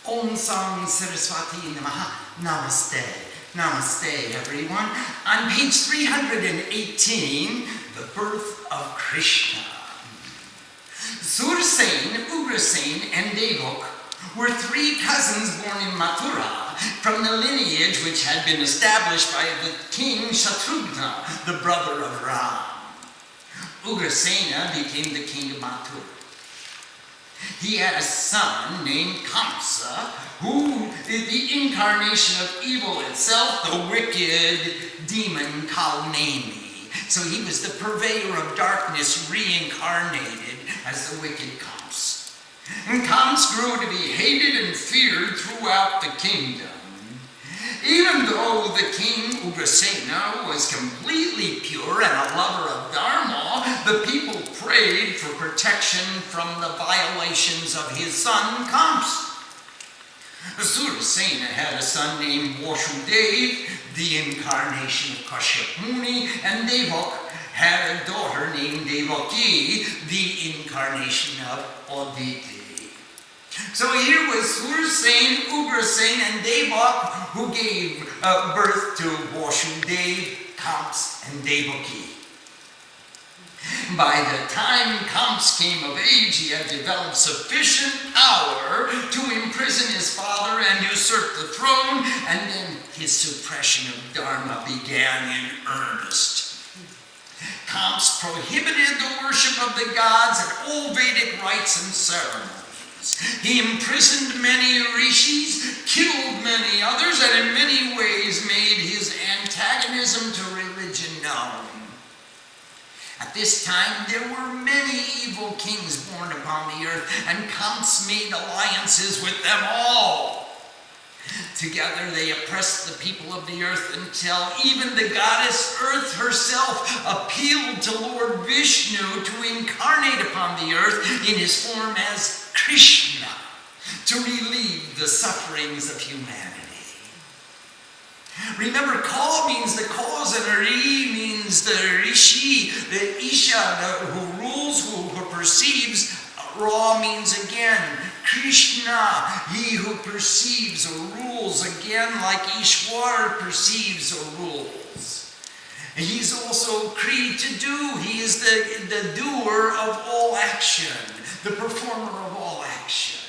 Om Sam Saraswati Namaha. Namaste. Namaste, everyone. On page 318, the birth of Krishna. Sursen, Ugrasen, and Devak were three cousins born in Mathura from the lineage which had been established by the king Shatrughna, the brother of Ram. Ugrasena became the king of Mathura. He had a son named Kamsa, who is the incarnation of evil itself, the wicked demon Kalnemi. So he was the purveyor of darkness reincarnated as the wicked Kamsa. And Kamsa grew to be hated and feared throughout the kingdom. Even though the king Ugrasena was completely pure and a lover of Dharma, the people prayed for protection from the violations of his son Kamsa. Surasena had a son named Vasudeva, the incarnation of Kashyap Muni, and Devak had a daughter named Devaki, the incarnation of Aditi. So here was Sursen, Ugrasen, and Devak who gave birth to Vasudeva, Kamsa, and Devaki. By the time Kamsa came of age, he had developed sufficient power to imprison his father and usurp the throne, and then his suppression of Dharma began in earnest. Kamsa prohibited the worship of the gods and all Vedic rites and ceremonies. He imprisoned many rishis, killed many others, and in many ways made his antagonism to religion known. At this time, there were many evil kings born upon the earth, and Kamsa made alliances with them all. Together they oppressed the people of the earth until even the goddess Earth herself appealed to Lord Vishnu to incarnate upon the earth in his form as Krishna, to relieve the sufferings of humanity. Remember, Ka means the cause, and Ri means the Rishi, the Isha, who rules, who perceives. Ra means again, Krishna, he who perceives or rules, again like Ishwar perceives or rules. He's also Kri to do, he is the doer of all action, the performer of all action.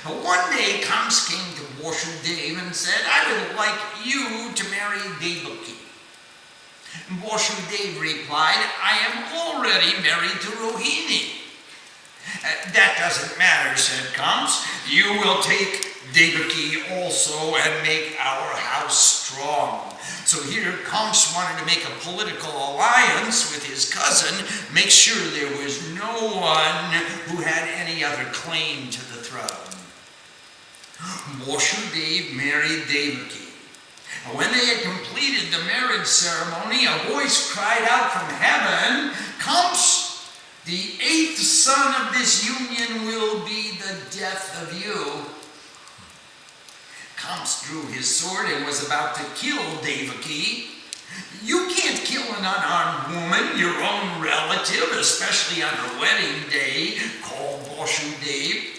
One day, Kamsa came to Vasudeva and said, I would like you to marry Devaki. Vasudeva replied, I am already married to Rohini. That doesn't matter, said Kamsa. You will take Devaki also and make our house strong. So here Kamsa wanted to make a political alliance with his cousin, make sure there was no one who had any other claim to the throne. Vasudeva married Devaki. When they had completed the marriage ceremony, a voice cried out from heaven, Kamsa, the eighth son of this union will be the death of you. Kamsa drew his sword and was about to kill Devaki. You can't kill an unarmed woman, your own relative, especially on her wedding day, called Vasudeva.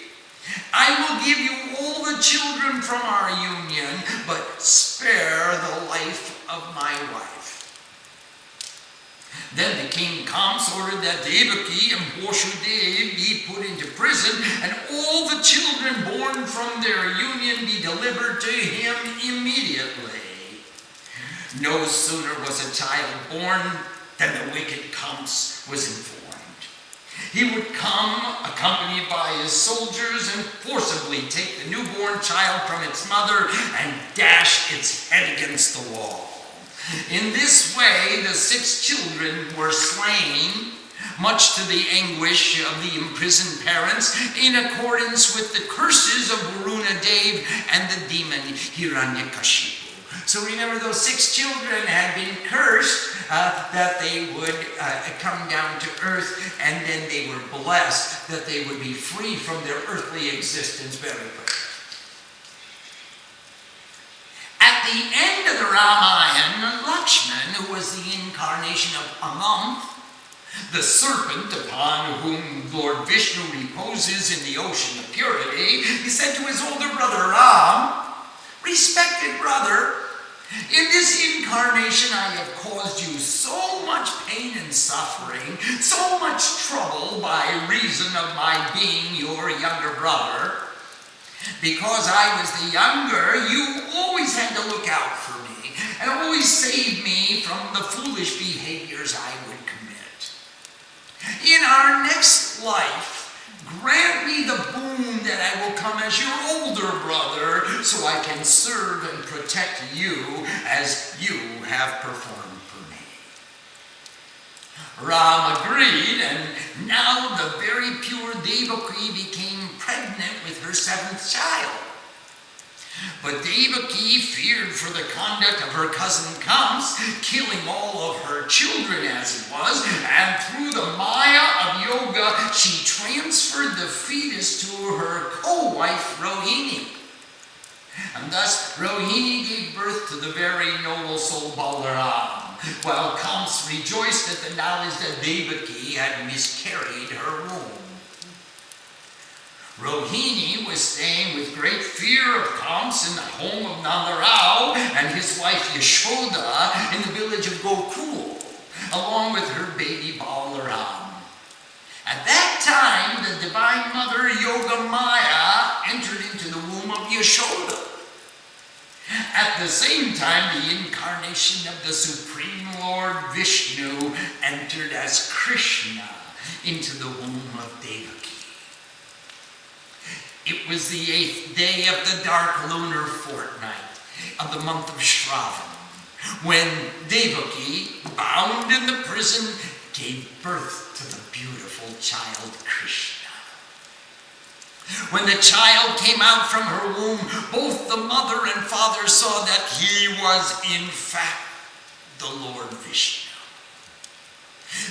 I will give you all the children from our union, but spare the life of my wife. Then the king Kamsa ordered that Devaki and Vasudeva be put into prison, and all the children born from their union be delivered to him immediately. No sooner was a child born than the wicked Kamsa was informed. He would come accompanied by his soldiers and forcibly take the newborn child from its mother and dash its head against the wall. In this way, the 6 children were slain, much to the anguish of the imprisoned parents, in accordance with the curses of Varuna Dev and the demon Hiranyakashipu. So remember, those 6 children had been cursed that they would come down to earth, and then they were blessed that they would be free from their earthly existence very quickly. At the end of the Ramayana, Lakshman, who was the incarnation of Anant, The serpent upon whom Lord Vishnu reposes in the ocean of purity, he said to his older brother Ram, "Respected brother, in this incarnation I have caused you so much pain and suffering, so much trouble by reason of my being your younger brother. Because I was the younger, you always had to look out for me and always save me from the foolish behaviors I would commit. In our next life, grant me the boon that I will come as your older brother so I can serve and protect you as you have performed for me." Ram agreed, and now the very pure Devaki became pregnant with her 7th child. But Devaki feared for the conduct of her cousin Kamsa, killing all of her children as he was, and through the Maya of yoga, she transferred the fetus to her co-wife Rohini. And thus Rohini gave birth to the very noble soul Balaram, while Kamsa rejoiced at the knowledge that Devaki had miscarried her womb. Rohini was staying with great fear of Kamsa in the home of Nandarao and his wife Yashoda in the village of Gokul, along with her baby Balaram. At that time, the Divine Mother Yogamaya entered into the womb of Yashoda. At the same time, the incarnation of the Supreme Lord Vishnu entered as Krishna into the womb of Devaki. It was the 8th day of the dark lunar fortnight of the month of Shravan, when Devaki, bound in the prison, gave birth to the beautiful child Krishna. When the child came out from her womb, both the mother and father saw that he was in fact the Lord Vishnu.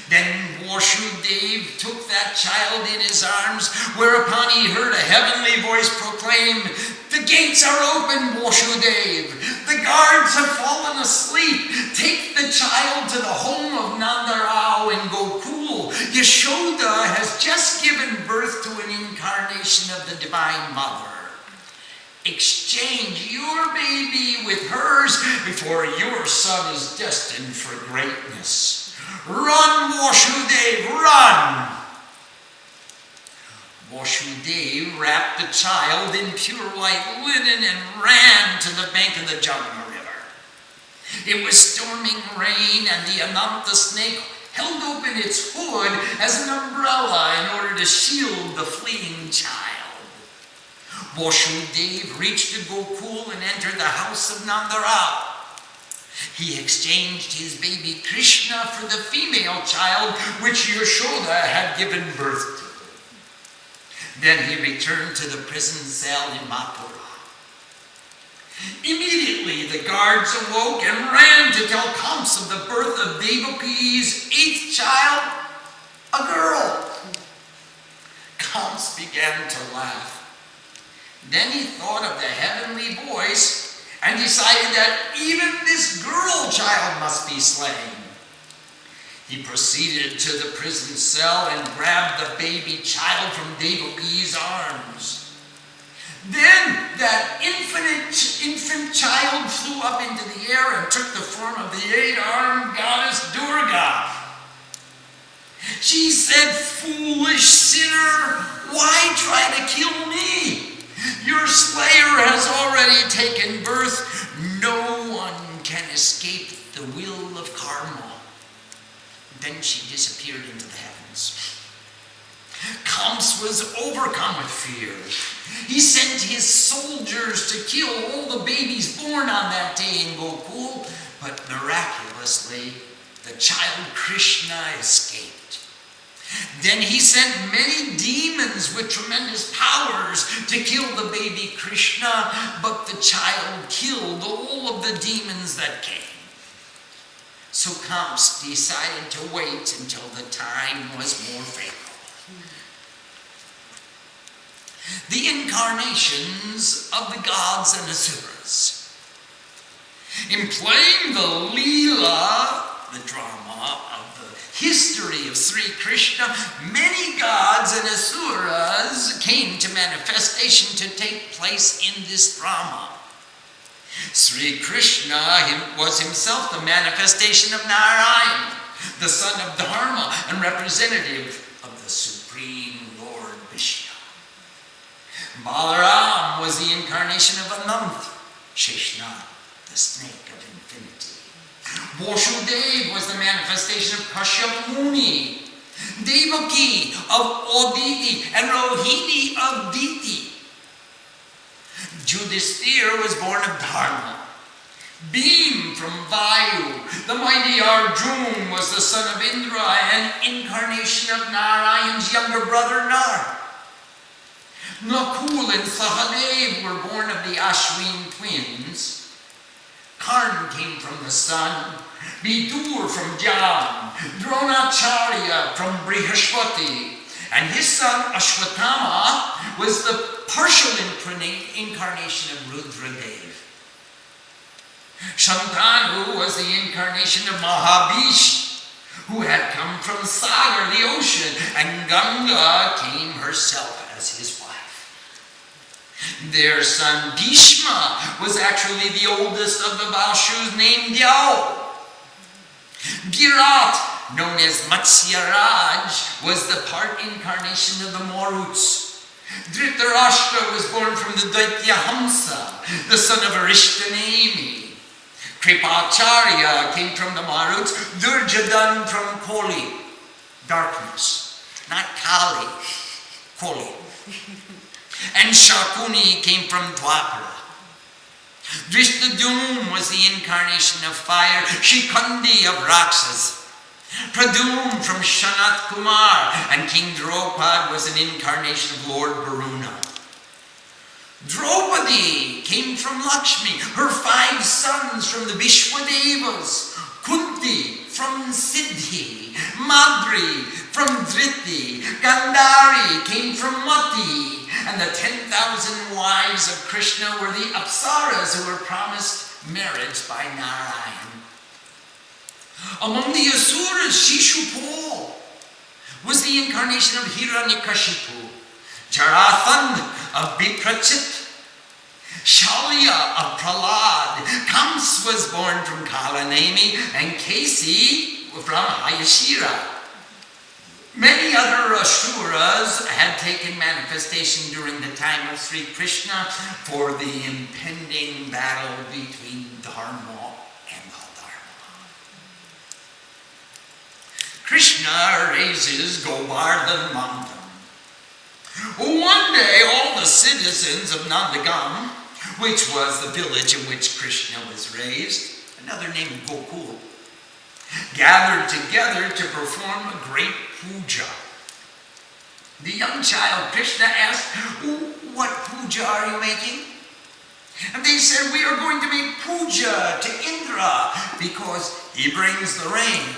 Then Vasudeva took that child in his arms, whereupon he heard a heavenly voice proclaim, "The gates are open, Vasudeva. The guards have fallen asleep. Take the child to the home of Nandarao in Gokul. Yashoda has just given birth to an incarnation of the Divine Mother. Exchange your baby with hers before your son is destined for greatness. Run, Vasudeva, run!" Vasudeva wrapped the child in pure white linen and ran to the bank of the Jamuna River. It was storming rain, and the Ananta snake held open its hood as an umbrella in order to shield the fleeing child. Vasudeva reached the Gokul and entered the house of Nandarao. He exchanged his baby Krishna for the female child which Yashoda had given birth to. Then he returned to the prison cell in Mathura. Immediately the guards awoke and ran to tell Kamsa of the birth of Devaki's 8th child, a girl. Kamsa began to laugh. Then he thought of the heavenly voice and decided that even this girl child must be slain. He proceeded to the prison cell and grabbed the baby child from Devaki's arms. Then that infant child flew up into the air and took the form of the 8-armed goddess Durga. She said, "Foolish sinner, why try to kill me? Your slayer has already taken birth. No one can escape the will of karma." Then she disappeared into the heavens. Kamsa was overcome with fear. He sent his soldiers to kill all the babies born on that day in Gokul, but miraculously, the child Krishna escaped. Then he sent many demons with tremendous powers to kill the baby Krishna, but the child killed all of the demons that came. So Kamsa decided to wait until the time was more favorable. The Incarnations of the Gods and Ashuras. In playing the Leela, the drama of the history of Sri Krishna, many gods and asuras came to manifestation to take place in this drama. Sri Krishna was himself the manifestation of Narayan, the son of Dharma and representative of the Supreme Lord Vishnu. Balaram was the incarnation of Ananta, Sheshnath, the snake of infinity. Vasudeva was the manifestation of Kashyap Muni, Devaki of Aditi, and Rohini of Diti. Yudhishthira was born of Dharma. Bhim from Vayu, the mighty Arjuna was the son of Indra and incarnation of Narayan's younger brother Nar. Nakul and Sahadev were born of the Ashwin twins. Karn came from the sun, Vidur from Jam, Dronacharya from Brihaspati, and his son Ashwatthama was the partial incarnation of Rudradev. Shantanu was the incarnation of Mahabhish, who had come from Sagar, the ocean, and Ganga came herself as his wife. Their son Bhishma was actually the oldest of the Bashus named Yao. Virat, known as Matsyaraj, was the part incarnation of the Maruts. Dhritarashtra was born from the Daitya Hamsa, the son of Arishtanemi. Kripacharya came from the Maruts, Durjadan from Koli, darkness, not Kali, Koli. And Shakuni came from Dwapara. Drishtadyumna was the incarnation of fire, Shikandi of Rakshas. Pradum from Shanat Kumar, and King Draupad was an incarnation of Lord Varuna. Draupadi came from Lakshmi, her 5 sons from the Vishwadevas. Kunti from Siddhi, Madri from Dhriti, Gandhari came from Mati, and the 10,000 wives of Krishna were the Apsaras who were promised marriage by Narayan. Among the Asuras, Shishupal was the incarnation of Hiranyakashipu, Jarathand of Biprachit, Shalya of Prahlad, Kams was born from Kalanemi, and Kasi from Hayashira. Many other Asuras had taken manifestation during the time of Sri Krishna for the impending battle between Dharma and Adharma. Krishna raises Govardhana Mountain. One day, all the citizens of Nandagam, which was the village in which Krishna was raised, another name Gokul, gathered together to perform a great puja. The young child Krishna asked, "What puja are you making?" And they said, "We are going to make puja to Indra because he brings the rain."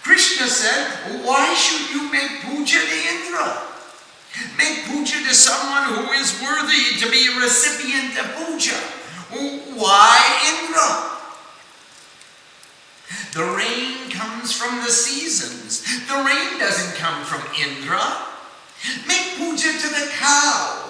Krishna said, "Why should you make puja to Indra? Make puja to someone who is worthy to be a recipient of puja. Why Indra? The rain comes from the seasons. The rain doesn't come from Indra. Make puja to the cow.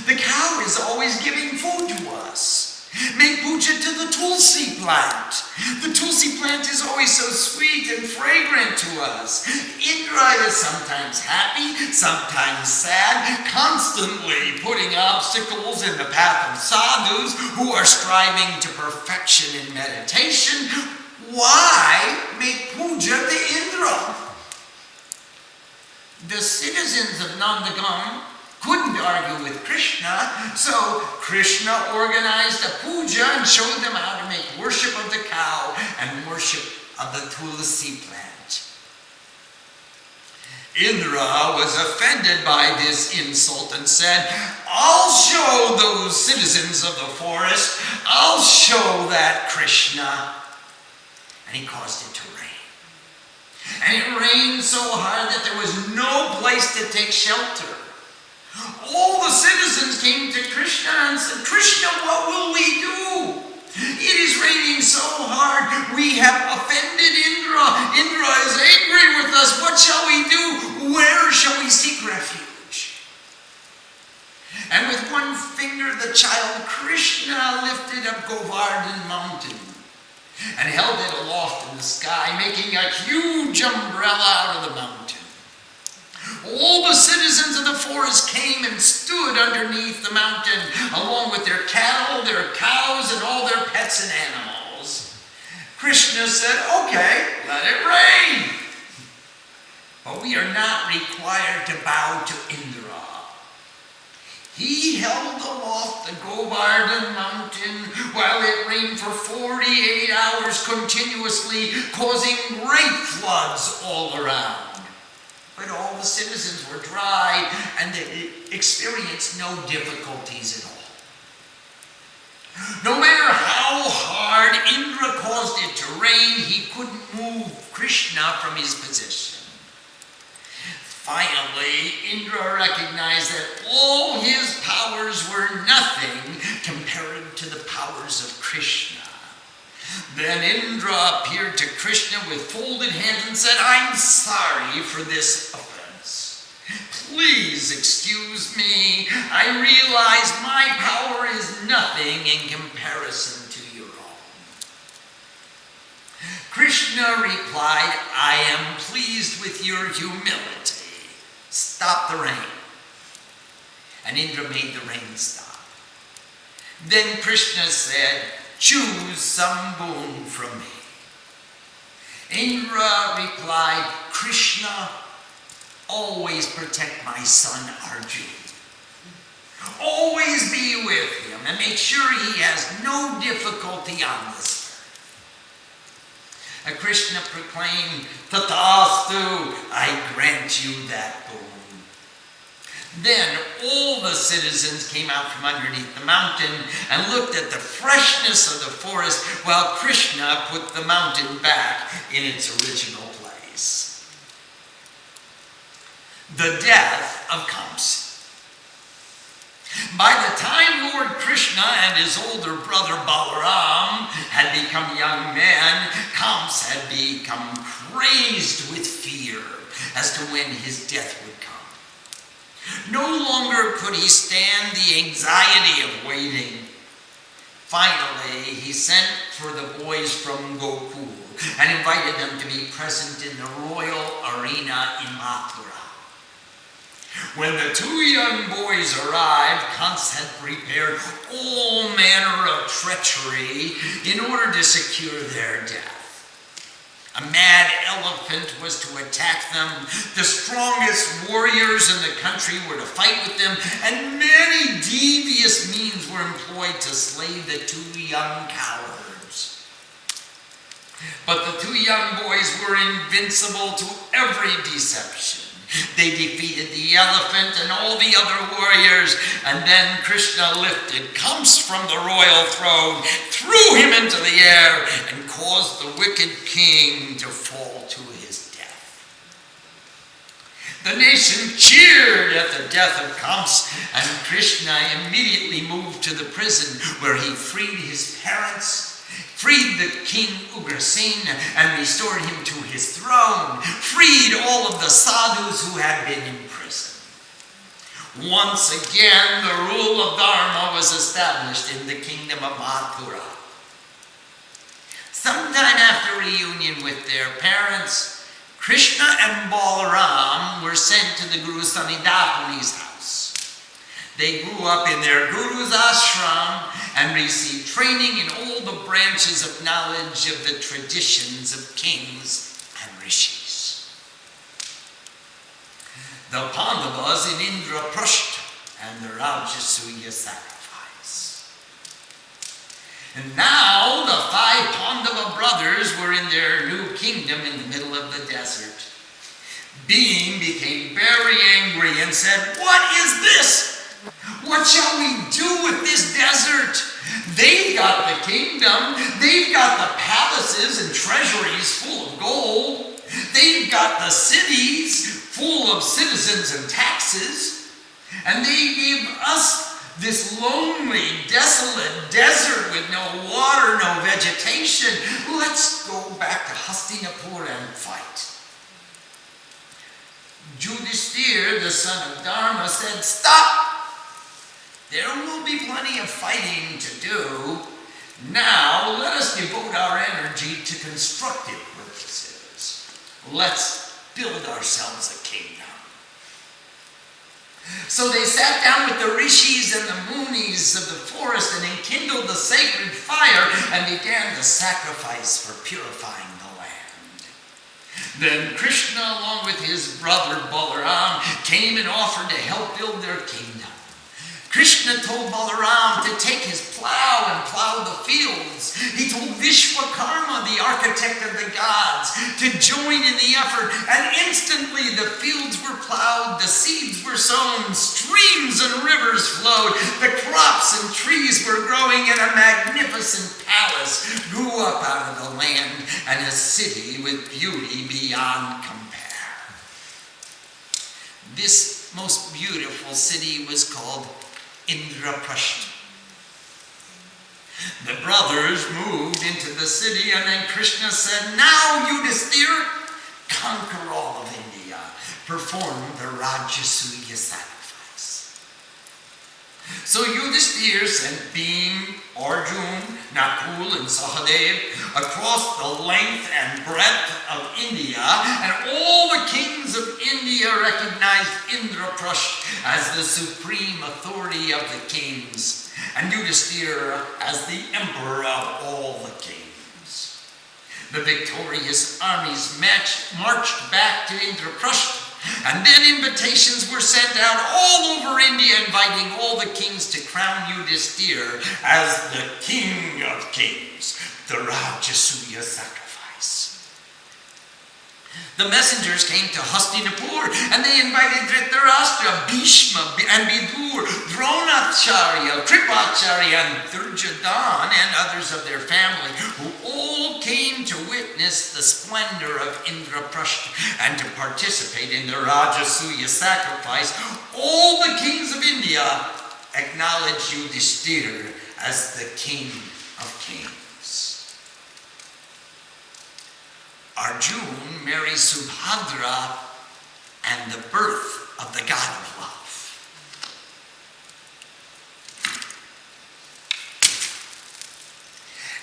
The cow is always giving food to us. Make puja to the tulsi plant. The tulsi plant is always so sweet and fragrant to us. Indra is sometimes happy, sometimes sad, constantly putting obstacles in the path of sadhus who are striving to perfection in meditation. Why make puja to Indra?" The citizens of Nandagam couldn't argue with Krishna, so Krishna organized a puja and showed them how to make worship of the cow and worship of the tulsi plant. Indra was offended by this insult and said, "I'll show those citizens of the forest, I'll show that Krishna." And he caused it to rain. And it rained so hard that there was no place to take shelter. All the citizens came to Krishna and said, "Krishna, what will we do? It is raining so hard. We have offended Indra. Indra is What shall we do? Where shall we seek refuge? And with one finger the child Krishna lifted up Govardhana Mountain and held it aloft in the sky, making a huge umbrella out of the mountain. All the citizens of the forest came and stood underneath the mountain, along with their cattle, their cows, and all their pets and animals. Krishna said, "Okay, let it rain. But we are not required to bow to Indra." He held aloft the Govardhana Mountain while it rained for 48 hours continuously, causing great floods all around. But all the citizens were dry and they experienced no difficulties at all. No matter how hard Indra caused it to rain, he couldn't move Krishna from his position. Finally, Indra recognized that all his powers were nothing compared to the powers of Krishna. Then Indra appeared to Krishna with folded hands and said, "I'm sorry for this offense. Please excuse me. I realize my power is nothing in comparison to your own." Krishna replied, "I am pleased with your humility. Stop the rain." And Indra made the rain stop. Then Krishna said, "Choose some boon from me." Indra replied, "Krishna, always protect my son Arjuna. Always be with him and make sure he has no difficulty on this earth." And Krishna proclaimed, "Tathastu, I grant you that boon." Then all the citizens came out from underneath the mountain and looked at the freshness of the forest while Krishna put the mountain back in its original place. The death of Kamsa. By the time Lord Krishna and his older brother Balaram had become young men, Kamsa had become crazed with fear as to when his death would come. No longer could he stand the anxiety of waiting. Finally, he sent for the boys from Gokul and invited them to be present in the royal arena in Mathura. When the two young boys arrived, Kamsa had prepared all manner of treachery in order to secure their death. A mad elephant was to attack them. The strongest warriors in the country were to fight with them, and many devious means were employed to slay the two young cowards. But the two young boys were invincible to every deception. They defeated the elephant and all the other warriors, and then Krishna lifted Kamsa from the royal throne, threw him into the air, and caused the wicked king to fall to his death. The nation cheered at the death of Kamsa, and Krishna immediately moved to the prison where he freed his parents, freed the king Ugrasen and restored him to his throne, freed all of the sadhus who had been in prison. Once again, the rule of Dharma was established in the kingdom of Mathura. Sometime after reunion with their parents, Krishna and Balaram were sent to the Guru Sanidapani's house. They grew up in their guru's ashram and received training in all the branches of knowledge of the traditions of kings and rishis. The Pandavas in Indraprashta and the Rajasuya Sacrifice. And now the 5 Pandava brothers were in their new kingdom in the middle of the desert. Bhim became very angry and said, "What is this? What shall we do with this desert? They've got the kingdom. They've got the palaces and treasuries full of gold. They've got the cities full of citizens and taxes. And they give us this lonely, desolate desert with no water, no vegetation. Let's go back to Hastinapur and fight." Yudhishthira, the son of Dharma, said, "Stop! There will be plenty of fighting to do. Now let us devote our energy to constructive purposes. Let's build ourselves a kingdom." So they sat down with the rishis and the munis of the forest and enkindled the sacred fire and began the sacrifice for purifying the land. Then Krishna, along with his brother Balaram, came and offered to help build their kingdom. Krishna told Balaram to take his plow and plow the fields. He told Vishwakarma, the architect of the gods, to join in the effort, and instantly the fields were plowed, the seeds were sown, streams and rivers flowed, the crops and trees were growing, and a magnificent palace grew up out of the land, and a city with beauty beyond compare. This most beautiful city was called Indraprashta. The brothers moved into the city, and then Krishna said, "Now, Yudhishthira, conquer all of India. Perform the Rajasuya Sacrifice." So Yudhishthira sent Bhim, Arjuna, Nakul, and Sahadev across the length and breadth of India, and all the kings of India recognized Indraprashta as the supreme authority of the kings, and Yudhishthira as the emperor of all the kings. The victorious armies marched back to Indraprashta, and then invitations were sent out all over India, inviting all the kings to crown Yudhishthira as the king of kings, the Rajasuya Sacrifice. The messengers came to Hastinapur, and they invited Dhritarashtra, Bhishma, and Vidur, Dronacharya, Kripacharya, and Duryodhana, and others of their family, who all came to witness the splendor of Indraprashta and to participate in the Rajasuya Sacrifice. All the kings of India acknowledged Yudhishthira as the king of kings. Arjuna marries Subhadra and the birth of the god of love.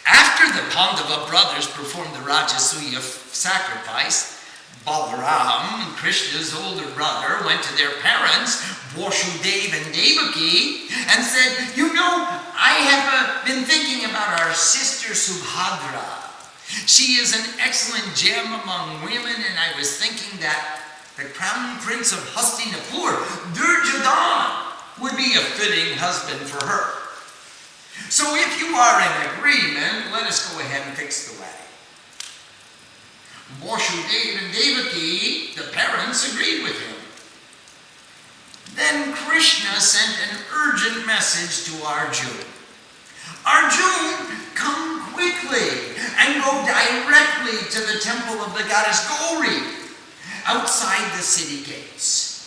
After the Pandava brothers performed the Rajasuya sacrifice, Balaram, Krishna's older brother, went to their parents, Vasudeva and Devaki, and said, "You know, I have been thinking about our sister Subhadra. She is an excellent gem among women, and I was thinking that the crown prince of Hastinapur, Duryodhana, would be a fitting husband for her. So if you are in agreement, let us go ahead and fix the wedding." Vasudeva and Devaki, the parents, agreed with him. Then Krishna sent an urgent message to Arjuna. "Arjuna, come quickly and go directly to the temple of the goddess Gauri outside the city gates.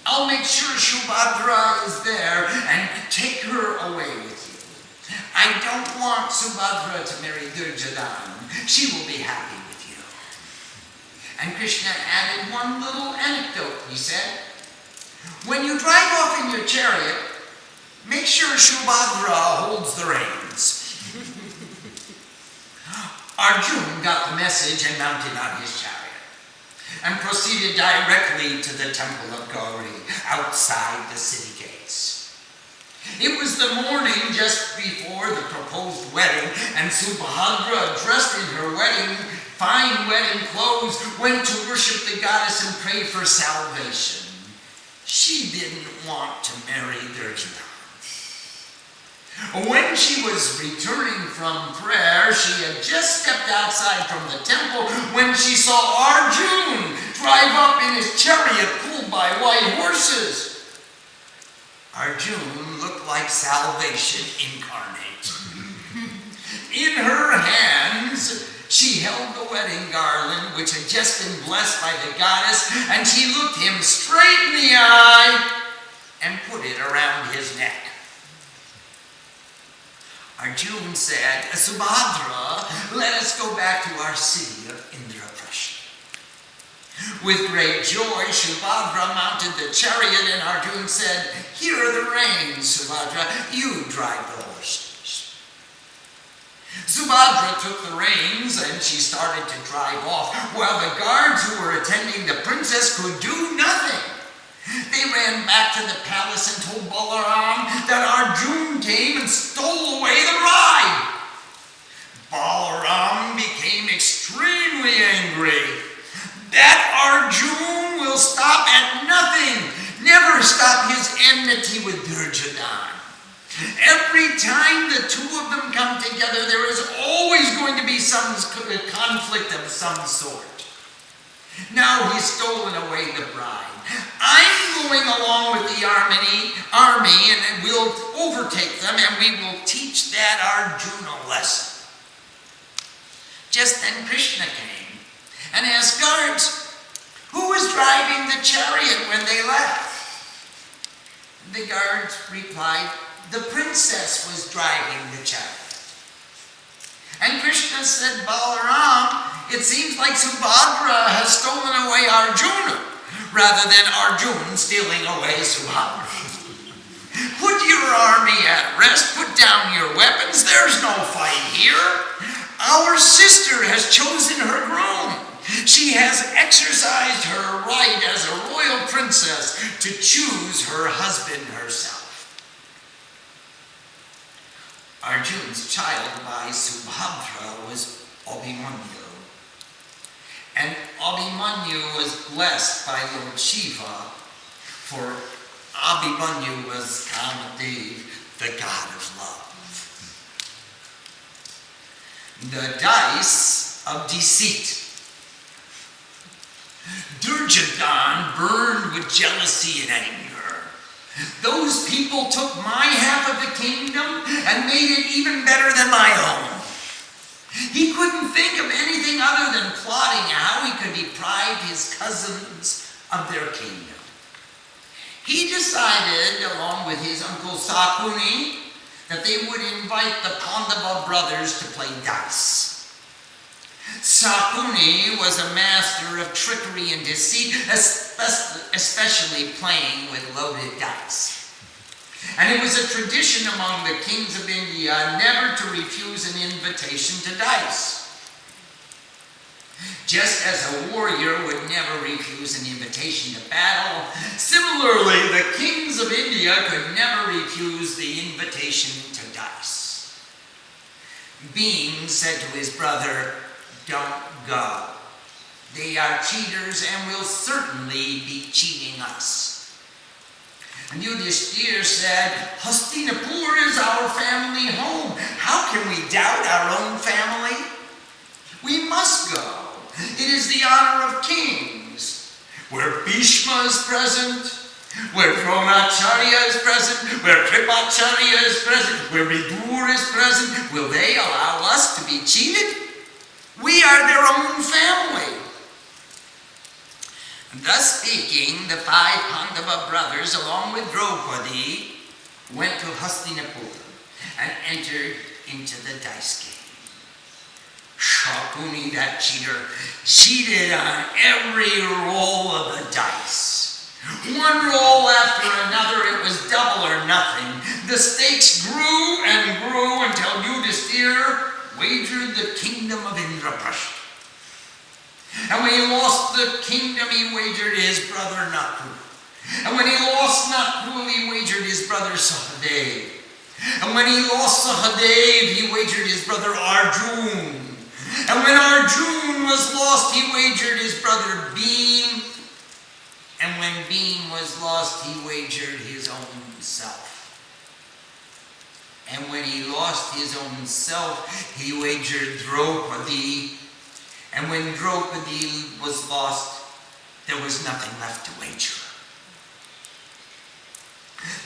I'll make sure Subhadra is there and take her away with you. I don't want Subhadra to marry Duryodhana. She will be happy with you." And Krishna added one little anecdote. He said, "When you drive off in your chariot, make sure Subhadra holds the reins." Arjuna got the message and mounted on his chariot and proceeded directly to the temple of Gauri outside the city gates. It was the morning just before the proposed wedding, and Subhadra, dressed in her fine wedding clothes, went to worship the goddess and pray for salvation. She didn't want to marry Duryodhana. When she was returning from prayer, she had just stepped outside from the temple when she saw Arjuna drive up in his chariot pulled by white horses. Arjuna looked like salvation incarnate. In her hands, she held the wedding garland, which had just been blessed by the goddess, and she looked him straight in the eye and put it around his neck. Arjuna said, "Subhadra, let us go back to our city of Indraprashta." With great joy, Subhadra mounted the chariot, and Arjuna said, "Here are the reins, Subhadra. You drive the horses." Subhadra took the reins, and she started to drive off, while the guards who were attending the princess could do nothing. They ran back to the palace and told Balaram that Arjuna came and stole away the bride. Balaram became extremely angry. That Arjuna will stop at nothing, never stop his enmity with Duryodhana. Every time the two of them come together, there is always going to be some conflict of some sort. Now he's stolen away the bride. I'm going along with the army and we'll overtake them, and we will teach that Arjuna a lesson. Just then Krishna came and asked guards, who was driving the chariot when they left? The guards replied, the princess was driving the chariot. And Krishna said, Balaram, it seems like Subhadra has stolen away Arjuna, rather than Arjuna stealing away Subhadra. Put your army at rest, put down your weapons, there's no fight here. Our sister has chosen her groom. She has exercised her right as a royal princess to choose her husband herself. Arjuna's child by Subhadra was Abhimanyu. And Abhimanyu was blessed by Lord Shiva, for Abhimanyu was Kamadev, the god of love. The dice of deceit. Duryodhana burned with jealousy and anger. Those people took my half of the kingdom and made it even better than my own. He couldn't think of anything other than plotting how he could deprive his cousins of their kingdom. He decided, along with his uncle Sakuni, that they would invite the Pandava brothers to play dice. Sakuni was a master of trickery and deceit, especially playing with loaded dice. And it was a tradition among the kings of India never to refuse an invitation to dice. Just as a warrior would never refuse an invitation to battle, similarly the kings of India could never refuse the invitation to dice. Bhim said to his brother, "Don't go. They are cheaters and will certainly be cheating us." And Yudhishthira said, "Hastinapur is our family home. How can we doubt our own family? We must go. It is the honor of kings. Where Bhishma is present, where Dronacharya is present, where Kripacharya is present, where Vidur is present, will they allow us to be cheated? We are their own family." And thus speaking, the 5 Pandava brothers, along with Draupadi, went to Hastinapur and entered into the dice game. Shakuni, that cheater, cheated on every roll of the dice. One roll after another, it was double or nothing. The stakes grew and grew until Yudhishthira wagered the kingdom of Indraprashta. And when he lost the kingdom, he wagered his brother Nakul. And when he lost Nakul, he wagered his brother Sahadev. And when he lost Sahadev, he wagered his brother Arjuna. And when Arjuna was lost, he wagered his brother Bhim. And when Bhim was lost, he wagered his own self. And when he lost his own self, he wagered Draupadi. And when Draupadi was lost, there was nothing left to wager.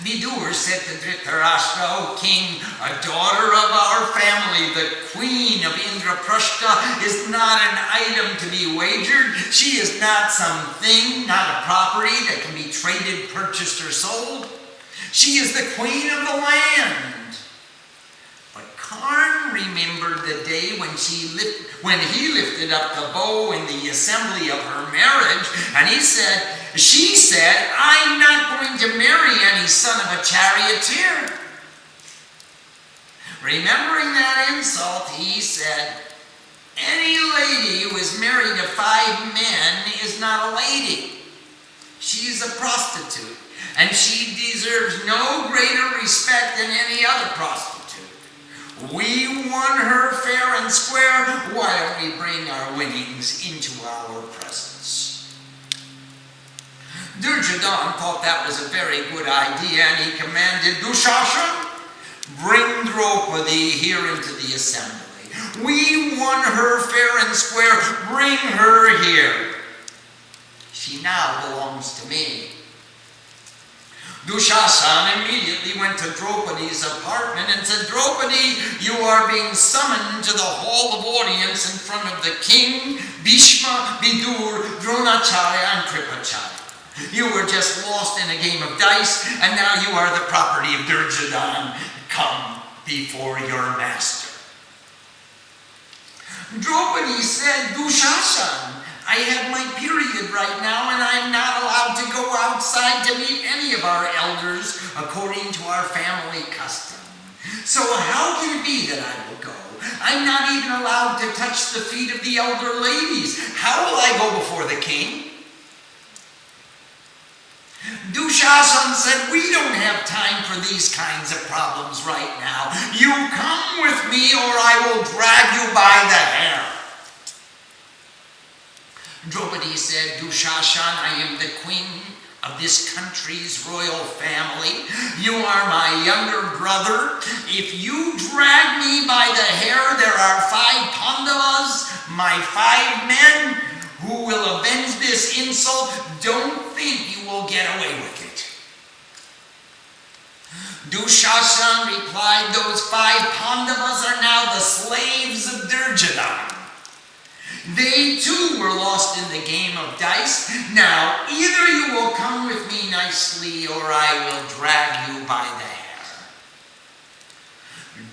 Vidur said to Dhritarashtra, "O king, a daughter of our family, the queen of Indraprashta, is not an item to be wagered. She is not something, not a property that can be traded, purchased, or sold. She is the queen of the land. But Karn remembered the day when he lifted up the bow in the assembly of her marriage, and she said, I'm not going to marry any son of a charioteer. Remembering that insult, he said, any lady who is married to 5 men is not a lady. She's a prostitute, and she deserves no greater respect than any other prostitute. We won her fair and square. Why don't we bring our winnings into our presence? Duryodhana thought that was a very good idea, and he commanded Dushasana, bring Draupadi here into the assembly. We won her fair and square. Bring her here. She now belongs to me. Dushasana immediately went to Draupadi's apartment and said, Draupadi, you are being summoned to the hall of audience in front of the king, Bhishma, Vidur, Dronacharya, and Kripacharya. You were just lost in a game of dice, and now you are the property of Duryodhana. Come before your master. Draupadi said, Dushasana, I have my period right now, and I am not allowed to go outside to meet any of our elders according to our family custom. So how can it be that I will go? I'm not even allowed to touch the feet of the elder ladies. How will I go before the king? Dushasana said, we don't have time for these kinds of problems right now. You come with me or I will drag you by the hair. Draupadi said, Dushasana, I am the queen of this country's royal family. You are my younger brother. If you drag me by the hair, there are 5 Pandavas, my 5 men, who will avenge this insult. Don't think you will get away with it. Dushasana replied, those 5 Pandavas are now the slaves of Duryodhana. They too were lost in the game of dice. Now, either you will come with me nicely or I will drag you by the hair.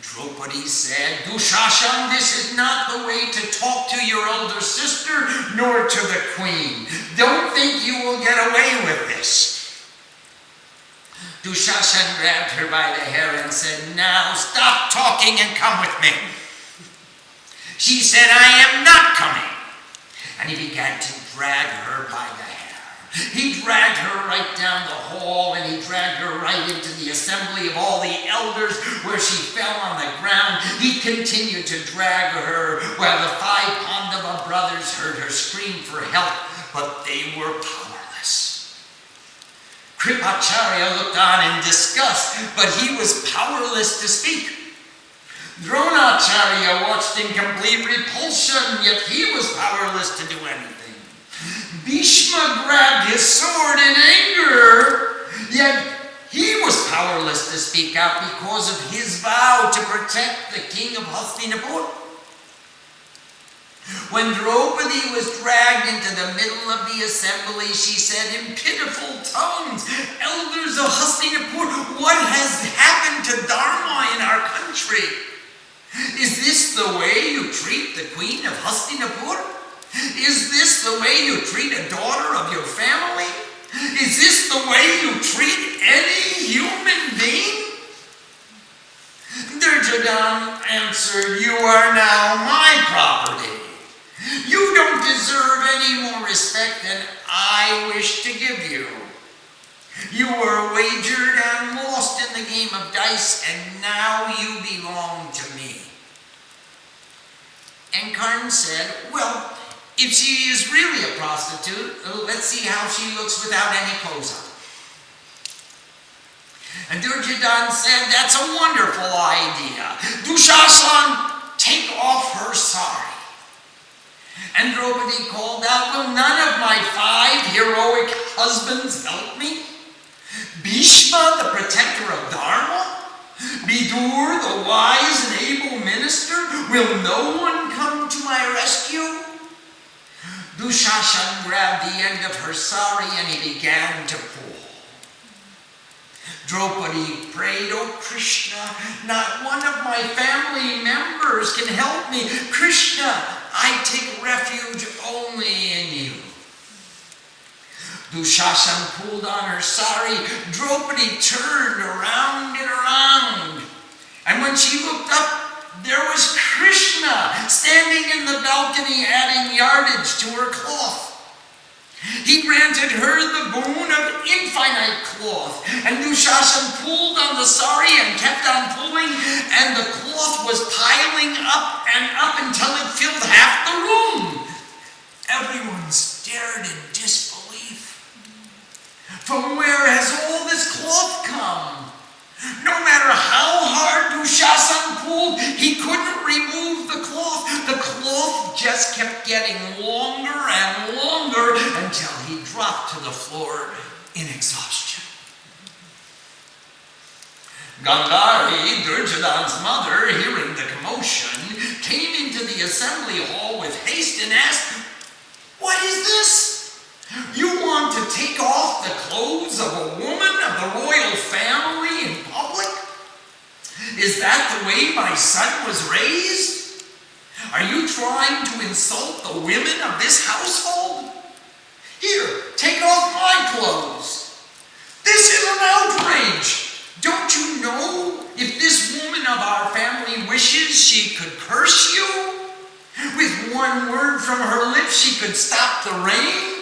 Draupadi said, Dushasana, this is not the way to talk to your elder sister nor to the queen. Don't think you will get away with this. Dushasana grabbed her by the hair and said, now stop talking and come with me. She said, I am not coming. And he began to drag her by the hair. He dragged her right down the hall, and he dragged her right into the assembly of all the elders, where she fell on the ground. He continued to drag her while the 5 Pandava brothers heard her scream for help, but they were powerless. Kripacharya looked on in disgust, but he was powerless to speak. Dronacharya watched in complete repulsion, yet he was powerless to do anything. Bhishma grabbed his sword in anger, yet he was powerless to speak out because of his vow to protect the king of Hastinapur. When Draupadi was dragged into the middle of the assembly, she said in pitiful tones, elders of Hastinapur, what has happened to Dharma in our country? Is this the way you treat the queen of Hastinapur? Is this the way you treat a daughter of your family? Is this the way you treat any human being? Duryodhana answered, you are now my property. You don't deserve any more respect than I wish to give you. You were wagered and lost in the game of dice, and now you belong to me. And Karna said, well, if she is really a prostitute, let's see how she looks without any clothes on. And Duryodhana said, that's a wonderful idea. Dushasana, take off her sari. And Draupadi called out, will none of my 5 heroic husbands help me? Bhishma, the protector of Dharma? Vidur, the wise and able minister? Will no one come to my rescue? Dushasana grabbed the end of her sari and he began to pull. Draupadi prayed, "Oh Krishna, not one of my family members can help me. Krishna, I take refuge only in you." Dushashan pulled on her sari. Draupadi turned around and around. And when she looked up, there was Krishna standing in the balcony adding yardage to her cloth. He granted her the boon of infinite cloth. And Dushashan pulled on the sari and kept on pulling, and the cloth was piling up and up until it filled half the room. Everyone stared in disbelief. From where has all this cloth come? No matter how hard Dushashan pulled, he couldn't remove the cloth. The cloth just kept getting longer and longer until he dropped to the floor in exhaustion. Gandhari, Duryodhana's mother, hearing the commotion, came into the assembly hall with haste and asked, "What is this? You want to take off the clothes of a woman of the royal family in public? Is that the way my son was raised? Are you trying to insult the women of this household? Here, take off my clothes. This is an outrage. Don't you know if this woman of our family wishes, she could curse you? With one word from her lips, she could stop the rain.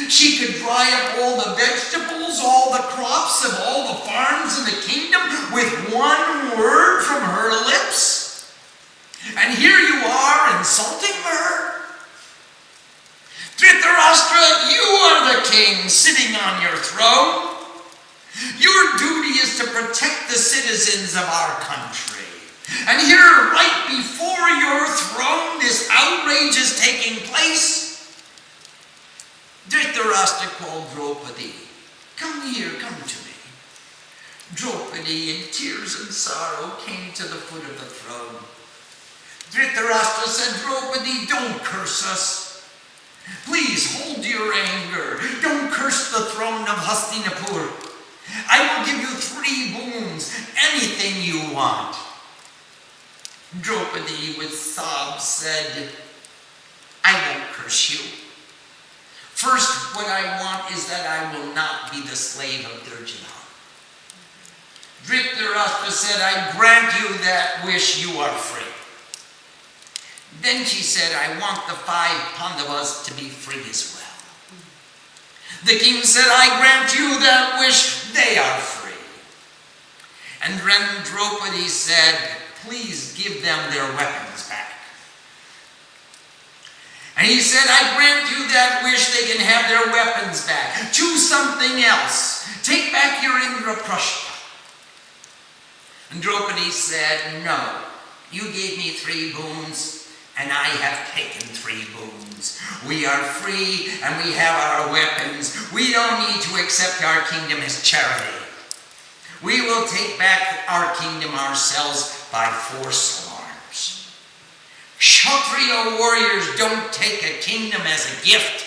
She could dry up all the vegetables, all the crops of all the farms in the kingdom with one word from her lips. And here you are insulting her. Dhritarashtra, you are the king sitting on your throne. Your duty is to protect the citizens of our country. And here, right before your throne, this outrage is taking place. Dhritarashtra called Draupadi. "Come here, come to me." Draupadi, in tears and sorrow, came to the foot of the throne. Dhritarashtra said, "Draupadi, don't curse us. Please hold your anger. Don't curse the throne of Hastinapur. I will give you 3 boons, anything you want." Draupadi, with sobs, said, "I won't curse you. First, what I want is that I will not be the slave of Duryodhana." Dhritarashtra said, "I grant you that wish, you are free." Then she said, "I want the 5 Pandavas to be free as well." The king said, "I grant you that wish, they are free." And then Draupadi said, "Please give them their weapons back." And he said, "I grant you that wish, they can have their weapons back. Choose something else. Take back your Indraprashta." And Draupadi said, "No, you gave me 3 boons, and I have taken 3 boons. We are free, and we have our weapons. We don't need to accept our kingdom as charity. We will take back our kingdom ourselves by force of arms. Kshatriya warriors don't take a kingdom as a gift.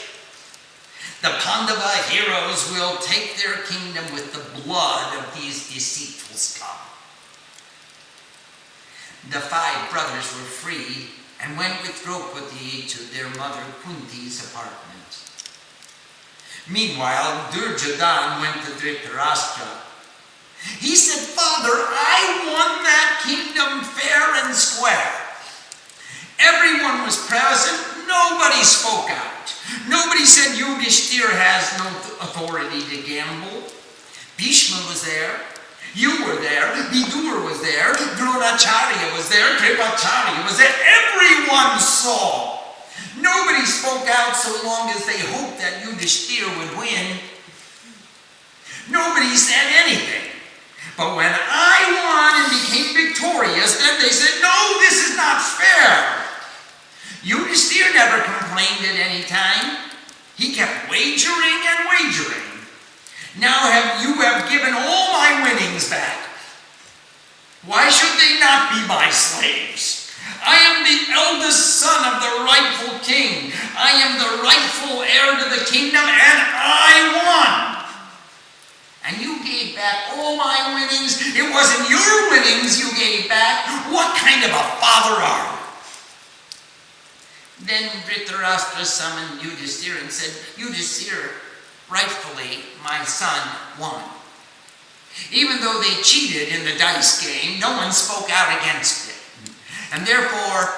The Pandava heroes will take their kingdom with the blood of these deceitful scum." The 5 brothers were freed and went with Draupadi to their mother Kunti's apartment. Meanwhile, Duryodhana went to Dhritarashtra. He said, "Father, I won that kingdom fair and square. Everyone was present. Nobody spoke out. Nobody said Yudhishthira has no authority to gamble. Bhishma was there. You were there. Vidur was there. Dronacharya was there. Kripacharya was there. Everyone saw. Nobody spoke out so long as they hoped that Yudhishthira would win. Nobody said anything. But when I won and became victorious, then they said, 'No, this is not fair.' Yudhishthira never complained at any time. He kept wagering and wagering. Now you have given all my winnings back. Why should they not be my slaves? I am the eldest son of the rightful king. I am the rightful heir to the kingdom, and I won. And you gave back all my winnings. It wasn't your winnings you gave back. What kind of a father are you? Then Dhritarashtra summoned Yudhisthira and said, Yudhisthira, rightfully my son won. Even though they cheated in the dice game, no one spoke out against it. And therefore,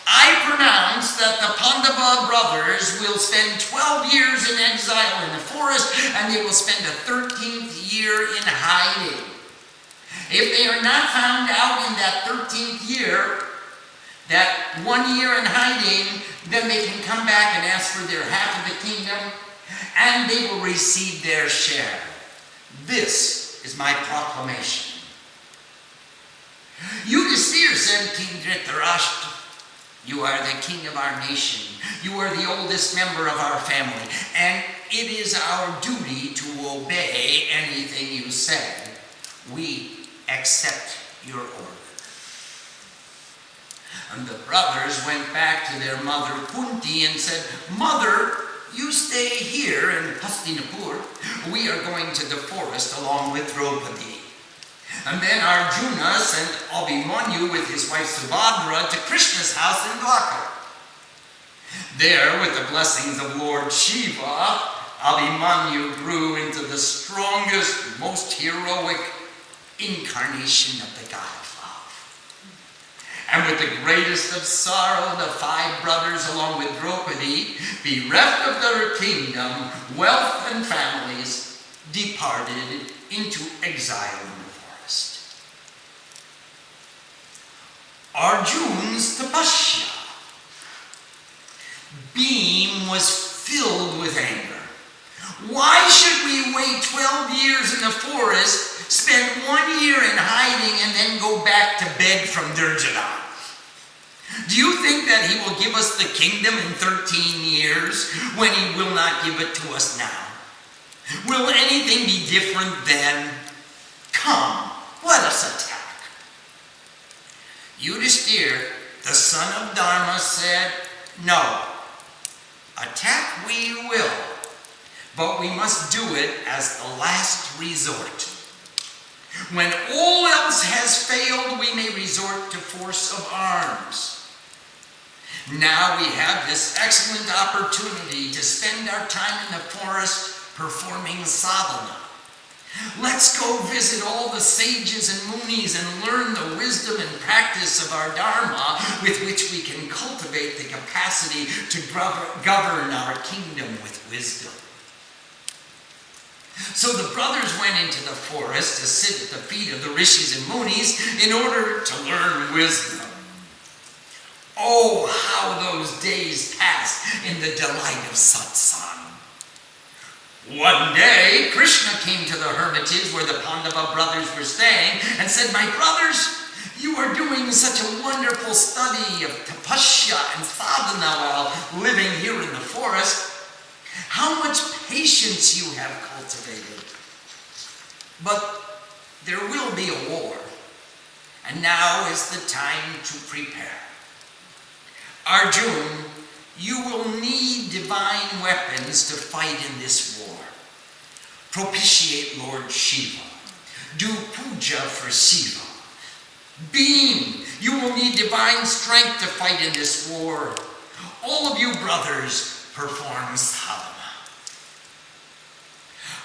I pronounce that the Pandava brothers will spend 12 years in exile in the forest, and they will spend a 13th year in hiding. If they are not found out in that 13th year, that 1 year in hiding, then they can come back and ask for their half of the kingdom, and they will receive their share. This is my proclamation. Yudhisthira said, King Dhritarashtra, you are the king of our nation. You are the oldest member of our family, and it is our duty to obey anything you say. We accept your order. And the brothers went back to their mother Kunti and said, Mother, you stay here in Hastinapur. We are going to the forest along with Draupadi. And then Arjuna sent Abhimanyu with his wife Subhadra to Krishna's house in Dwarka. There, with the blessings of Lord Shiva, Abhimanyu grew into the strongest, most heroic incarnation of the god of love. And with the greatest of sorrow, the 5 brothers, along with Draupadi, bereft of their kingdom, wealth, and families, departed into exile in the forest. Arjuna's Tapasya. Bhim was filled with anger. Why should we wait 12 years in the forest, spend 1 year in hiding, and then go back to beg from Duryodhana? Do you think that he will give us the kingdom in 13 years when he will not give it to us now? Will anything be different then? Come, let us attack. Yudhisthira, the son of Dharma, said, no, attack we will, but we must do it as the last resort. When all else has failed, we may resort to force of arms. Now we have this excellent opportunity to spend our time in the forest performing sadhana. Let's go visit all the sages and munis and learn the wisdom and practice of our dharma with which we can cultivate the capacity to govern our kingdom with wisdom. So the brothers went into the forest to sit at the feet of the rishis and munis in order to learn wisdom. Oh, how those days passed in the delight of satsang. One day, Krishna came to the hermitage where the Pandava brothers were staying and said, my brothers, you are doing such a wonderful study of tapasya and sadhana while living here in the forest. How much patience you have cultivated. But there will be a war, and now is the time to prepare. Arjuna, you will need divine weapons to fight in this war. Propitiate Lord Shiva. Do puja for Shiva. Bhim, you will need divine strength to fight in this war. All of you brothers perform sadhana.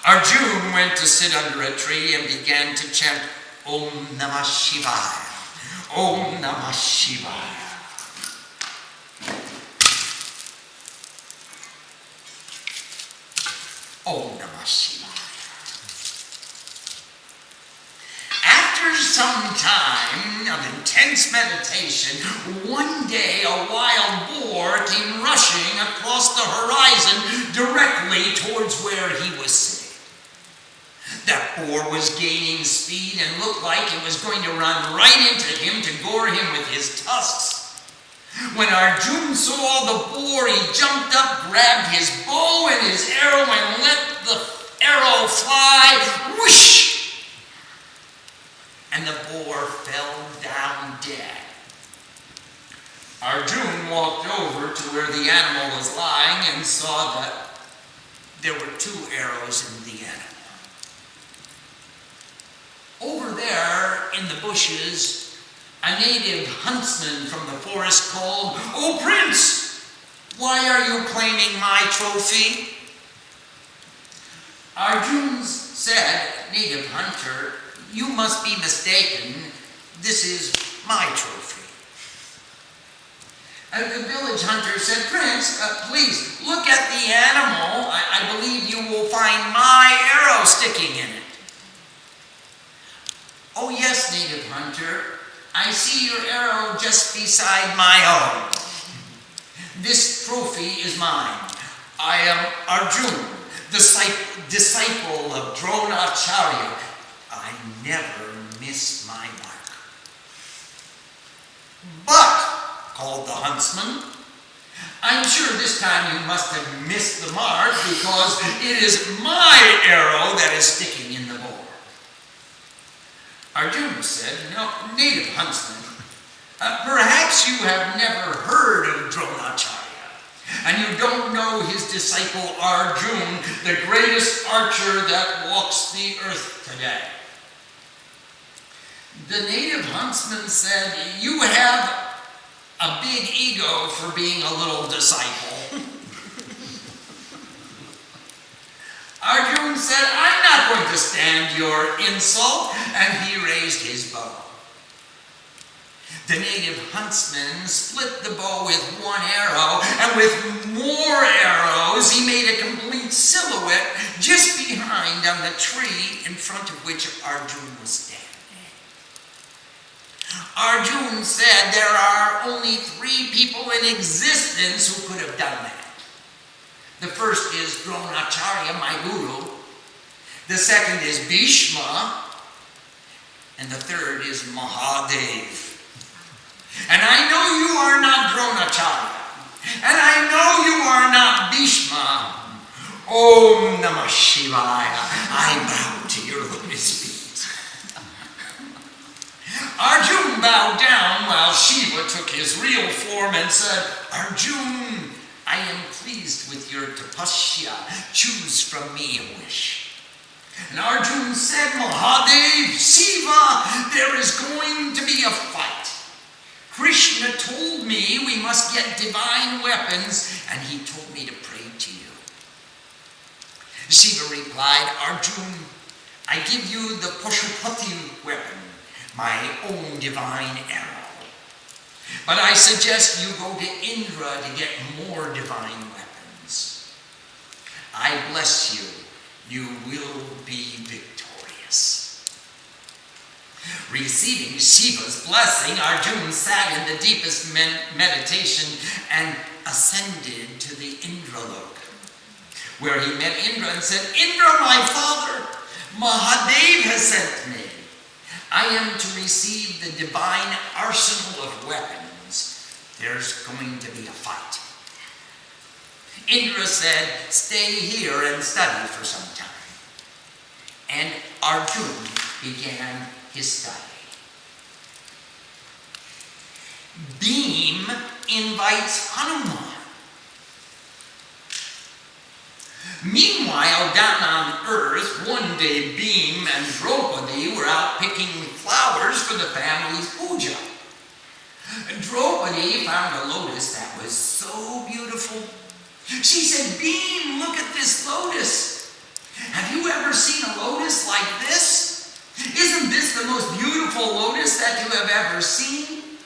Arjuna went to sit under a tree and began to chant Om Namah Shivaya. Om Namah Shivaya. Om Namah Shivaya. After some time of intense meditation, one day a wild boar came rushing across the horizon directly towards where he was sitting. That boar was gaining speed and looked like it was going to run right into him to gore him with his tusks. When Arjuna saw the boar, he jumped up, grabbed his bow and his arrow, and let the arrow fly, whoosh! And the boar fell down dead. Arjuna walked over to where the animal was lying and saw that there were 2 arrows in the animal. there in the bushes, a native huntsman from the forest called, "Oh, Prince, why are you claiming my trophy?" Arjuna said, "Native hunter, you must be mistaken. This is my trophy." The village hunter said, "Prince, please look at the animal. I believe you will find my arrow sticking in it." "Oh yes, native hunter, I see your arrow just beside my own. This trophy is mine. I am Arjuna, disciple of Dronacharya. I never miss my mark." "But," called the huntsman, "I'm sure this time you must have missed the mark, because it is my arrow that is sticking in the bow." Arjuna said, "No, native huntsman, perhaps you have never heard of Dronacharya, and you don't know his disciple Arjuna, the greatest archer that walks the earth today." The native huntsman said, "You have a big ego for being a little disciple." Arjuna said, "I'm not going to stand your insult," and he raised his bow. The native huntsman split the bow with one arrow, and with more arrows he made a complete silhouette just behind on the tree in front of which Arjuna was standing. Arjuna said, "There are only 3 people in existence who could have done that. The first is Dronacharya, my guru. The second is Bhishma. And the third is Mahadev. And I know you are not Dronacharya. And I know you are not Bhishma. Om Namah Shivaya. I bow to your lotus feet." Arjuna bowed down while Shiva took his real form and said, "Arjuna, I am pleased with your tapasya. Choose from me a wish." And Arjuna said, "Mahadev, Shiva, there is going to be a fight. Krishna told me we must get divine weapons, and he told me to pray to you." Shiva replied, "Arjuna, I give you the Pashupati weapon, my own divine arrow. But I suggest you go to Indra to get more divine weapons. I bless you. You will be victorious." Receiving Shiva's blessing, Arjuna sat in the deepest meditation and ascended to the Indralok, where he met Indra and said, "Indra, my father, Mahadev has sent me. I am to receive the divine arsenal of weapons. There's going to be a fight." Indra said, "Stay here and study for some time." And Arjuna began his study. Bhim invites Hanuman. Meanwhile, down on earth, one day Bhim and Draupadi were out picking flowers for the family's puja. Draupadi found a lotus that was so beautiful. She said, "Bhim, look at this lotus. Have you ever seen a lotus like this? Isn't this the most beautiful lotus that you have ever seen?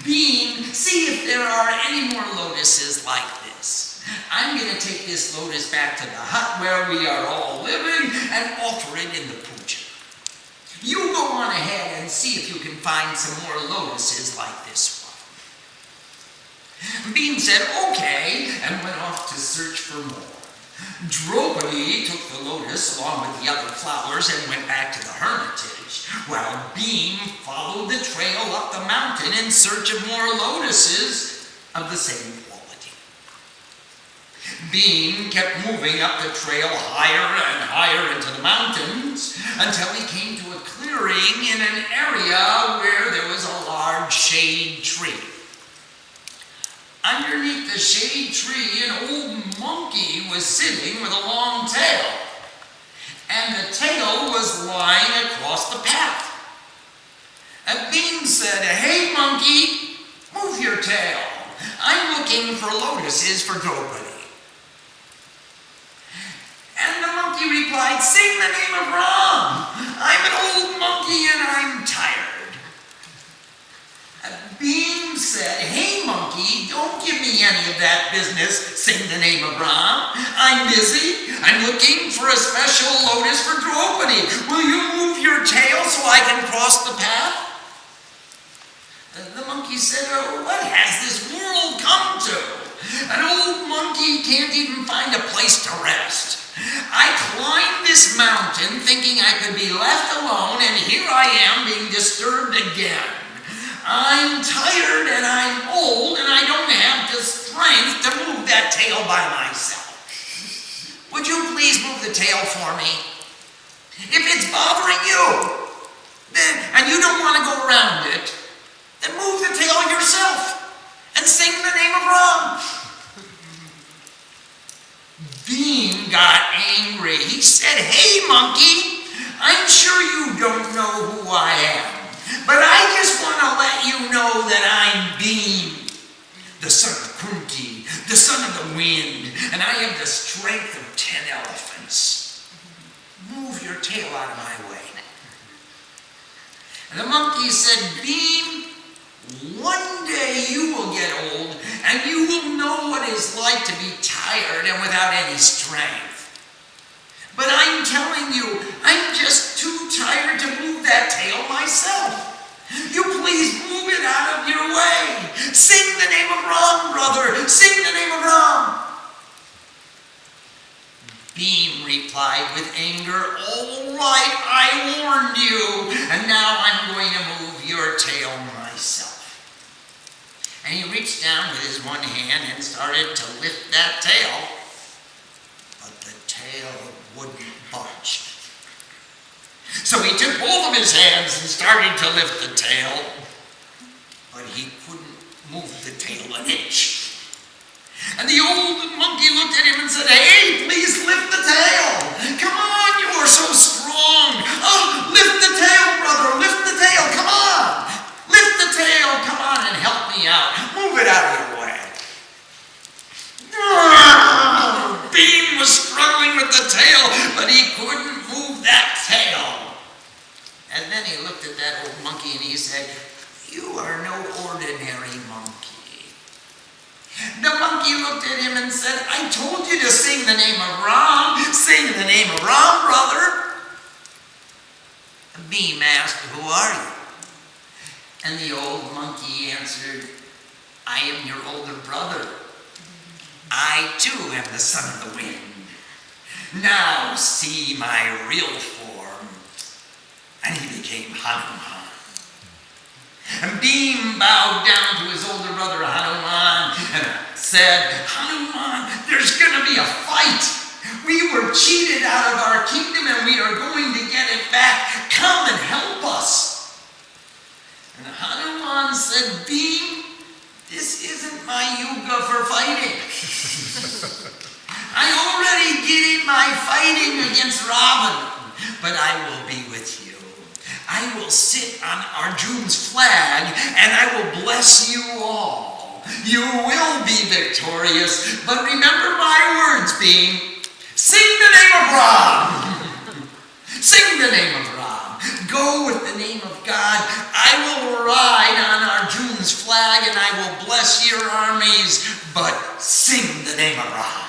Bhim, see if there are any more lotuses like this. I'm going to take this lotus back to the hut where we are all living and offer it in the puja. You go on ahead and see if you can find some more lotuses like this one." Bhim said, "Okay," and went off to search for more. Draupadi took the lotus along with the other flowers and went back to the hermitage, while Bhim followed the trail up the mountain in search of more lotuses of the same quality. Bhim kept moving up the trail higher and higher into the mountains until he came to a clearing in an area where there was a large shade tree. Underneath the shade tree, an old monkey was sitting with a long tail. and the tail was lying across the path. And Bhim said, "Hey, monkey, move your tail. I'm looking for lotuses for Draupadi." And the monkey replied, "Sing the name of Ram. I'm an old monkey and I'm tired." Bhim said, "Hey, monkey, don't give me any of that business. Sing the name of Ram. I'm busy. I'm looking for a special lotus for Draupadi. Will you move your tail so I can cross the path?" The monkey said, "Oh, what has this world come to? An old monkey can't even find a place to rest. I climbed this mountain thinking I could be left alone, and here I am being disturbed again. I'm tired and I'm old and I don't have the strength to move that tail by myself. Would you please move the tail for me? If it's bothering you, then, and you don't want to go around it, then move the tail yourself and sing the name of Ram." Bhim got angry. He said, "Hey, monkey, I'm sure you don't know who I am. But I just want to let you know that I'm Bhim, the son of Kunti, the son of the wind, and I have the strength of 10 elephants. Move your tail out of my way." And the monkey said, "Bhim, one day you will get old and you will know what it's like to be tired and without any strength. But I'm telling you, I'm just too tired to move that tail myself. You please move it out of your way. Sing the name of Ram, brother. Sing the name of Ram." Bhim replied with anger, "All right, I warned you, and now I'm going to move your tail myself." And he reached down with his one hand and started to lift that tail, but the tail wouldn't budge. So he took both of his hands and started to lift the tail, but he couldn't move the tail an inch. And the old monkey looked at him and said, "Hey, please lift the tail. Come on, you are so strong. Oh, lift the tail, brother, lift the tail, come on. Lift the tail, come on and help me out. Move it out of your way." Bhim was struggling with the tail, but he couldn't move that tail. And then he looked at that old monkey and he said, "You are no ordinary monkey." The monkey looked at him and said, "I told you to sing the name of Ram. Sing the name of Ram, brother." Bhim asked, "Who are you?" And the old monkey answered, "I am your older brother. I too am the son of the wind. Now see my real form." And he became Hanuman. And Bhim bowed down to his older brother Hanuman and said, "Hanuman, there's going to be a fight. We were cheated out of our kingdom and we are going to get it back. Come and help us." And Hanuman said, "Bhim, this isn't my yuga for fighting. I already did my fighting against Ravan, but I will be with you. I will sit on Arjuna's flag and I will bless you all. You will be victorious, but remember my words, Bhim. Sing the name of Ram. Sing the name of Ram. Go with the name of God. I will ride on Arjuna's flag and I will bless your armies, but sing the name of Ram."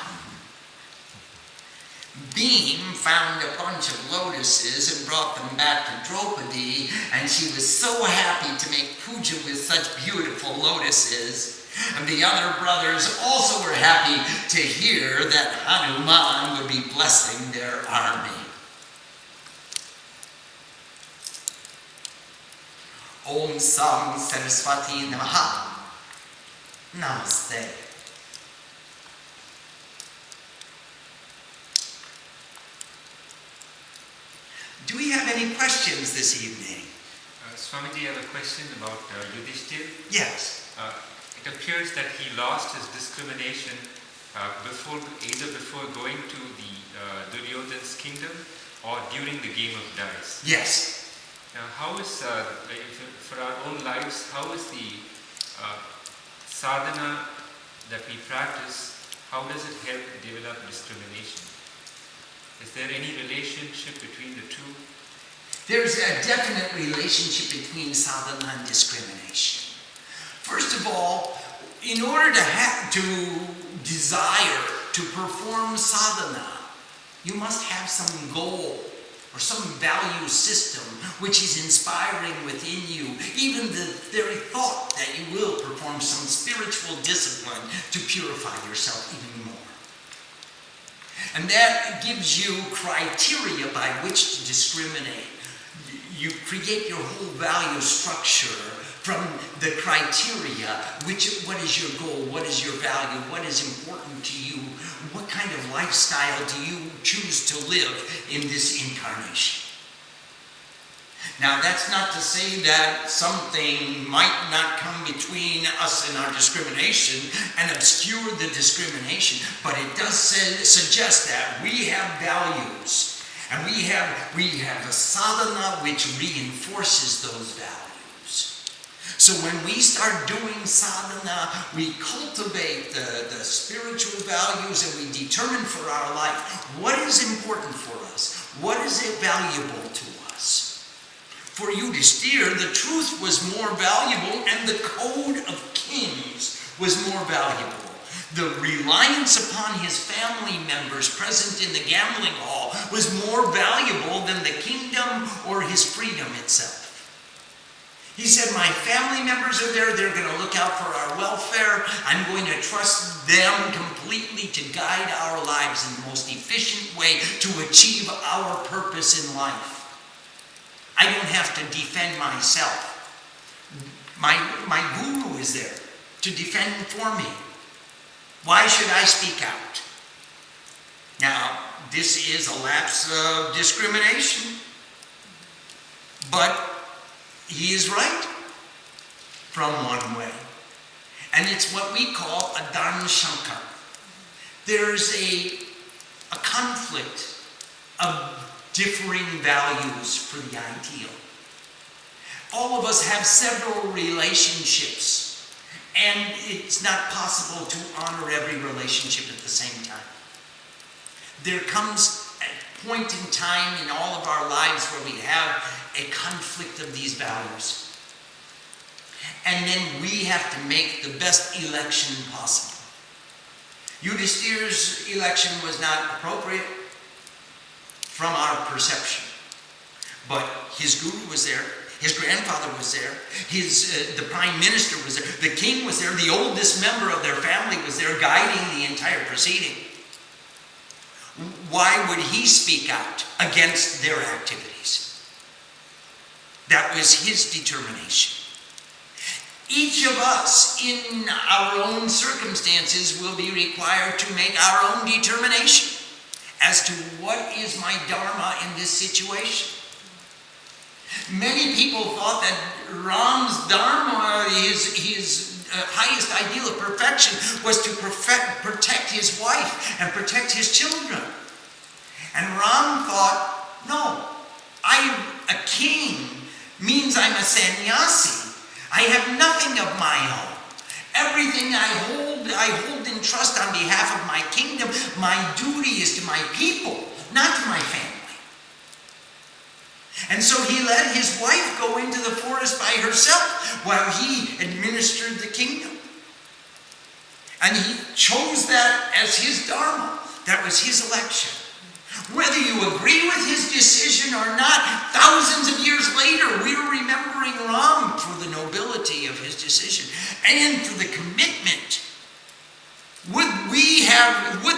Bhim found a bunch of lotuses and brought them back to Draupadi, and she was so happy to make puja with such beautiful lotuses. And the other brothers also were happy to hear that Hanuman would be blessing their army. Om Sam Saraswati Namaha. Namaste. Do we have any questions this evening? Swamiji, I have a question about Yudhishthir. Yes. It appears that he lost his discrimination either before going to the Duryodhana's kingdom or during the game of dice. Yes. Now, how is, for our own lives, how is the sadhana that we practice, how does it help develop discrimination? Is there any relationship between the two? There's a definite relationship between sadhana and discrimination. First of all, in order to desire to perform sadhana, you must have some goal or some value system which is inspiring within you, even the very thought that you will perform some spiritual discipline to purify yourself even more. And that gives you criteria by which to discriminate. You create your whole value structure from the criteria, what is your goal, what is your value, what is important to you, what kind of lifestyle do you choose to live in this incarnation. Now that's not to say that something might not come between us and our discrimination and obscure the discrimination, but it does suggest that we have values, and we have a sadhana which reinforces those values. So when we start doing sadhana, we cultivate the spiritual values, and we determine for our life what is important for us, what is it valuable to us. For Yudhishthira, the truth was more valuable, and the code of kings was more valuable. The reliance upon his family members present in the gambling hall was more valuable than the kingdom or his freedom itself. He said, my family members are there, they're going to look out for our welfare. I'm going to trust them completely to guide our lives in the most efficient way to achieve our purpose in life. I don't have to defend myself. My guru is there to defend for me. Why should I speak out? Now, this is a lapse of discrimination, but he is right from one way. And it's what we call a dharma shankar. There's a conflict of differing values for the ideal. All of us have several relationships, and it's not possible to honor every relationship at the same time. There comes a point in time in all of our lives where we have a conflict of these values. And then we have to make the best election possible. Yudhishthira's election was not appropriate from our perception. But his guru was there, his grandfather was there, the prime minister was there, the king was there, the oldest member of their family was there guiding the entire proceeding. Why would he speak out against their activities? That was his determination. Each of us in our own circumstances will be required to make our own determination as to what is my dharma in this situation. Many people thought that Ram's dharma, his highest ideal of perfection, was to protect his wife and protect his children. And Ram thought, no, a king means I'm a sannyasi. I have nothing of my own. Everything I hold in trust on behalf of my kingdom. My duty is to my people, not to my family. And so he let his wife go into the forest by herself while he administered the kingdom. And he chose that as his dharma. That was his election. Whether you agree with his decision or not, thousands of years later, we're remembering Ram for the nobility of his decision and for the commitment. Would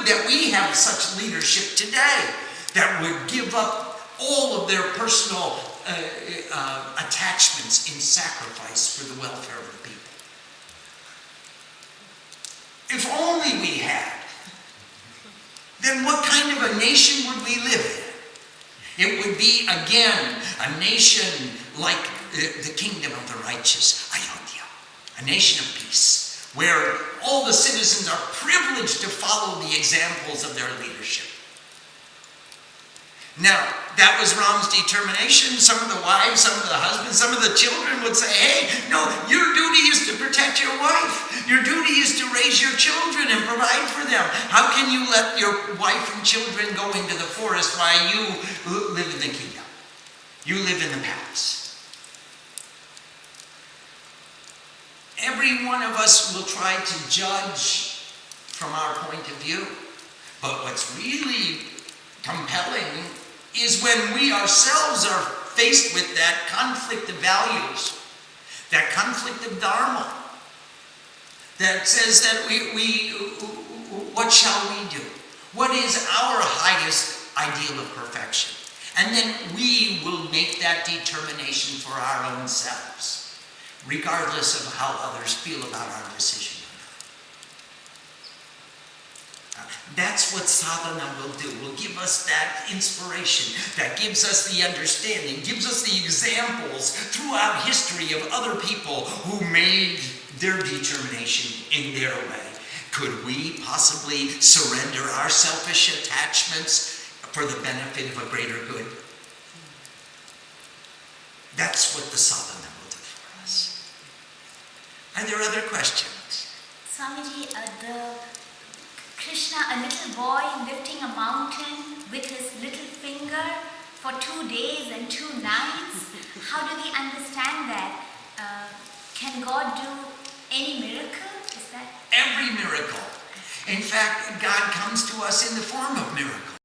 that we have such leadership today that would give up all of their personal attachments in sacrifice for the welfare of the people. If only we had, then what kind of a nation would we live in? It would be, again, a nation like the kingdom of the righteous, Ayodhya, a nation of peace, where all the citizens are privileged to follow the examples of their leadership. Now, that was Ram's determination. Some of the wives, some of the husbands, some of the children would say, hey, no, your duty is to protect your wife. Your duty is to raise your children and provide for them. How can you let your wife and children go into the forest while you live in the kingdom? You live in the palace. Every one of us will try to judge from our point of view. But what's really compelling is when we ourselves are faced with that conflict of values, that conflict of dharma, that says that what shall we do? What is our highest ideal of perfection? And then we will make that determination for our own selves, regardless of how others feel about our decision. That's what sadhana will do. Will give us that inspiration, that gives us the understanding, gives us the examples throughout history of other people who made their determination in their way. Could we possibly surrender our selfish attachments for the benefit of a greater good? That's what the sadhana will do for us. Are there other questions? Swamiji, Krishna, a little boy lifting a mountain with his little finger for 2 days and 2 nights. How do we understand that? Can God do any miracle? Is that? Every miracle. In fact, God comes to us in the form of miracles.